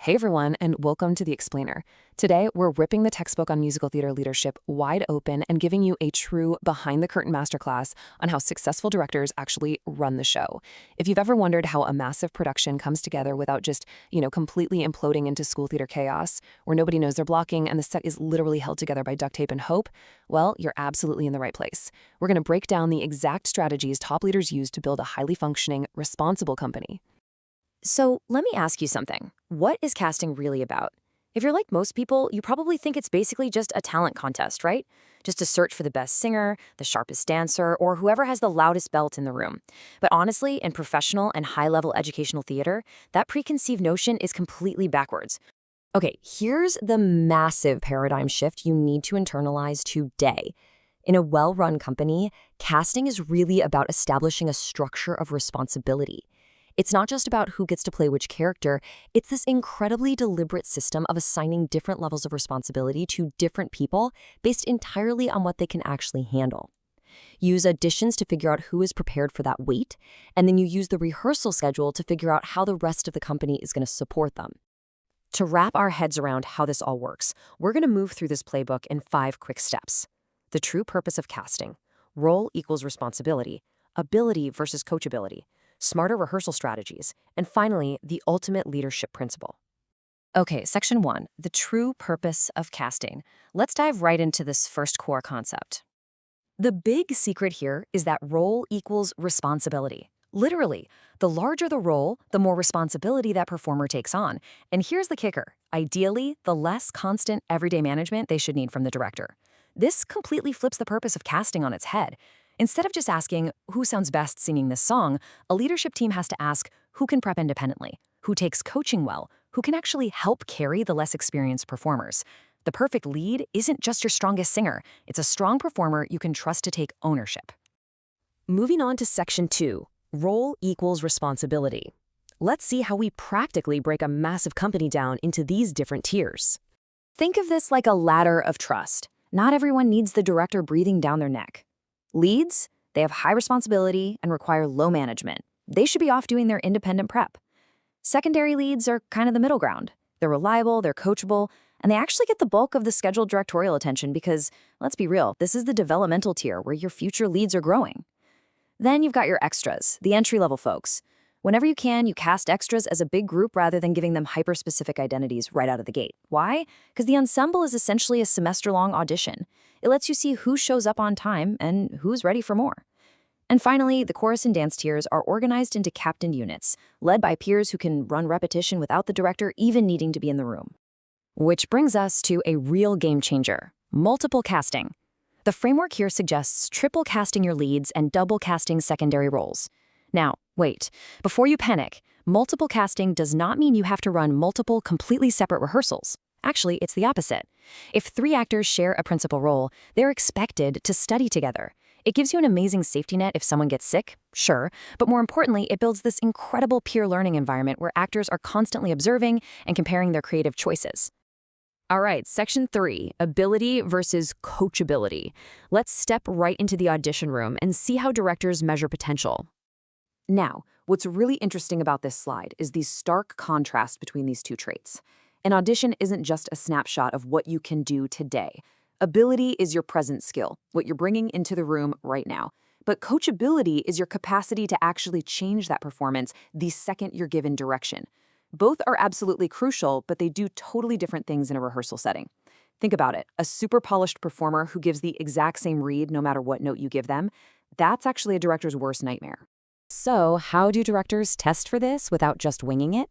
Hey everyone, and welcome to The Explainer. Today, we're ripping the textbook on musical theater leadership wide open and giving you a true behind-the-curtain masterclass on how successful directors actually run the show. If you've ever wondered how a massive production comes together without just, completely imploding into school theater chaos, where nobody knows they're blocking and the set is literally held together by duct tape and hope, well, you're absolutely in the right place. We're going to break down the exact strategies top leaders use to build a highly functioning, responsible company. So let me ask you something. What is casting really about? If you're like most people, you probably think it's basically just a talent contest, right? Just a search for the best singer, the sharpest dancer, or whoever has the loudest belt in the room. But honestly, in professional and high-level educational theater, that preconceived notion is completely backwards. Okay, here's the massive paradigm shift you need to internalize today. In a well-run company, casting is really about establishing a structure of responsibility. It's not just about who gets to play which character, it's this incredibly deliberate system of assigning different levels of responsibility to different people based entirely on what they can actually handle. You use auditions to figure out who is prepared for that weight, and then you use the rehearsal schedule to figure out how the rest of the company is going to support them. To wrap our heads around how this all works, we're going to move through this playbook in 5 quick steps. The true purpose of casting: role equals responsibility, ability versus coachability, smarter rehearsal strategies, and finally, the ultimate leadership principle. Okay, section 1, the true purpose of casting. Let's dive right into this first core concept. The big secret here is that role equals responsibility. Literally, the larger the role, the more responsibility that performer takes on. And here's the kicker. Ideally, the less constant everyday management they should need from the director. This completely flips the purpose of casting on its head. Instead of just asking, who sounds best singing this song, a leadership team has to ask, who can prep independently, who takes coaching well, who can actually help carry the less experienced performers. The perfect lead isn't just your strongest singer, it's a strong performer you can trust to take ownership. Moving on to section 2, role equals responsibility. Let's see how we practically break a massive company down into these different tiers. Think of this like a ladder of trust. Not everyone needs the director breathing down their neck. Leads, they have high responsibility and require low management. They should be off doing their independent prep. Secondary leads are kind of the middle ground. They're reliable, they're coachable, and they actually get the bulk of the scheduled directorial attention because, let's be real, this is the developmental tier where your future leads are growing. Then you've got your extras, the entry-level folks. Whenever you can, you cast extras as a big group rather than giving them hyper-specific identities right out of the gate. Why? Because the ensemble is essentially a semester-long audition. It lets you see who shows up on time and who's ready for more. And finally, the chorus and dance tiers are organized into captained units, led by peers who can run repetition without the director even needing to be in the room. Which brings us to a real game changer: multiple casting. The framework here suggests triple casting your leads and double casting secondary roles. Now, wait, before you panic, multiple casting does not mean you have to run multiple completely separate rehearsals. Actually, it's the opposite. If 3 actors share a principal role, they're expected to study together. It gives you an amazing safety net if someone gets sick, sure, but more importantly, it builds this incredible peer learning environment where actors are constantly observing and comparing their creative choices. All right, section 3, ability versus coachability. Let's step right into the audition room and see how directors measure potential. Now, what's really interesting about this slide is the stark contrast between these two traits. An audition isn't just a snapshot of what you can do today. Ability is your present skill, what you're bringing into the room right now. But coachability is your capacity to actually change that performance the second you're given direction. Both are absolutely crucial, but they do totally different things in a rehearsal setting. Think about it. A super polished performer who gives the exact same read no matter what note you give them, that's actually a director's worst nightmare. So, how do directors test for this without just winging it?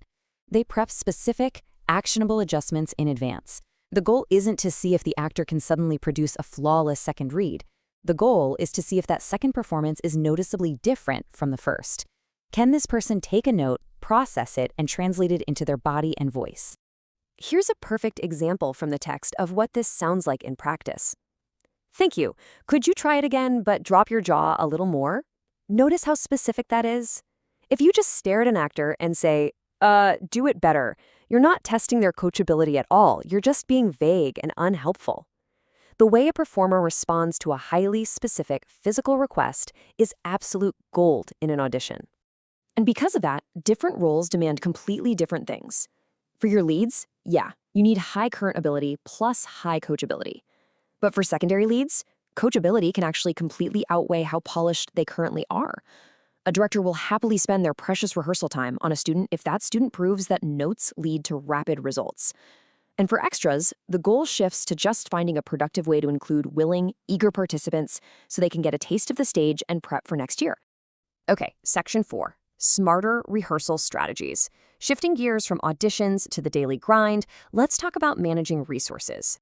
They prep specific, actionable adjustments in advance. The goal isn't to see if the actor can suddenly produce a flawless second read. The goal is to see if that second performance is noticeably different from the first. Can this person take a note, process it, and translate it into their body and voice? Here's a perfect example from the text of what this sounds like in practice. Thank you. Could you try it again, but drop your jaw a little more? Notice how specific that is? If you just stare at an actor and say, do it better, you're not testing their coachability at all. You're just being vague and unhelpful. The way a performer responds to a highly specific physical request is absolute gold in an audition. And because of that, different roles demand completely different things. For your leads, yeah, you need high current ability plus high coachability. But for secondary leads, coachability can actually completely outweigh how polished they currently are. A director will happily spend their precious rehearsal time on a student if that student proves that notes lead to rapid results. And for extras, the goal shifts to just finding a productive way to include willing, eager participants so they can get a taste of the stage and prep for next year. Okay, section 4, smarter rehearsal strategies. Shifting gears from auditions to the daily grind, let's talk about managing resources.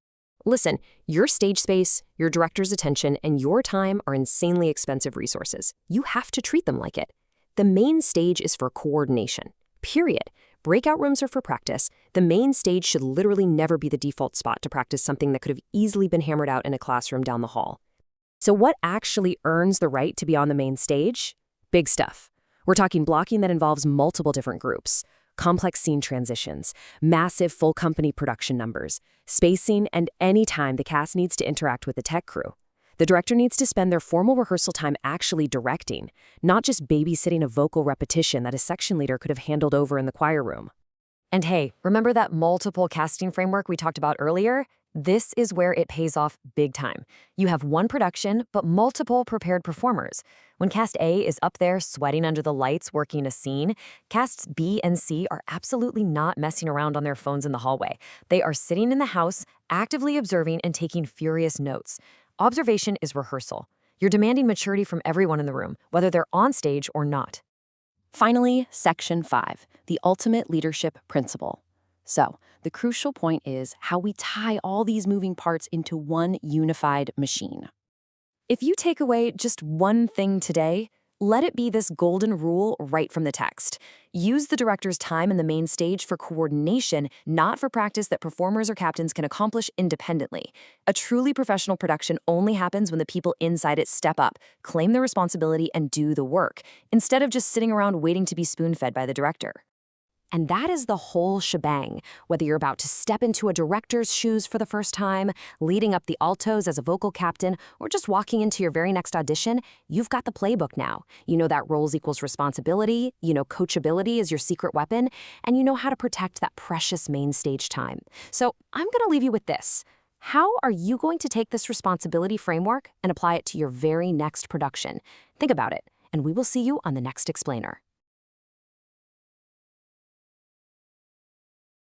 Listen, your stage space, your director's attention, and your time are insanely expensive resources. You have to treat them like it. The main stage is for coordination, period. Breakout rooms are for practice. The main stage should literally never be the default spot to practice something that could have easily been hammered out in a classroom down the hall. So what actually earns the right to be on the main stage? Big stuff. We're talking blocking that involves multiple different groups, complex scene transitions, massive full company production numbers, spacing, and any time the cast needs to interact with the tech crew. The director needs to spend their formal rehearsal time actually directing, not just babysitting a vocal repetition that a section leader could have handled over in the choir room. And hey, remember that multiple casting framework we talked about earlier? This is where it pays off big time. You have one production, but multiple prepared performers. When cast A is up there sweating under the lights working a scene, casts B and C are absolutely not messing around on their phones in the hallway. They are sitting in the house, actively observing and taking furious notes. Observation is rehearsal. You're demanding maturity from everyone in the room, whether they're on stage or not. Finally, section 5, the ultimate leadership principle. So, the crucial point is how we tie all these moving parts into one unified machine. If you take away just one thing today, let it be this golden rule right from the text. Use the director's time in the main stage for coordination, not for practice that performers or captains can accomplish independently. A truly professional production only happens when the people inside it step up, claim the responsibility, and do the work, instead of just sitting around waiting to be spoon-fed by the director. And that is the whole shebang, whether you're about to step into a director's shoes for the first time, leading up the altos as a vocal captain, or just walking into your very next audition, you've got the playbook now. You know that roles equals responsibility, you know coachability is your secret weapon, and you know how to protect that precious main stage time. So I'm going to leave you with this. How are you going to take this responsibility framework and apply it to your very next production? Think about it, and we will see you on the next explainer.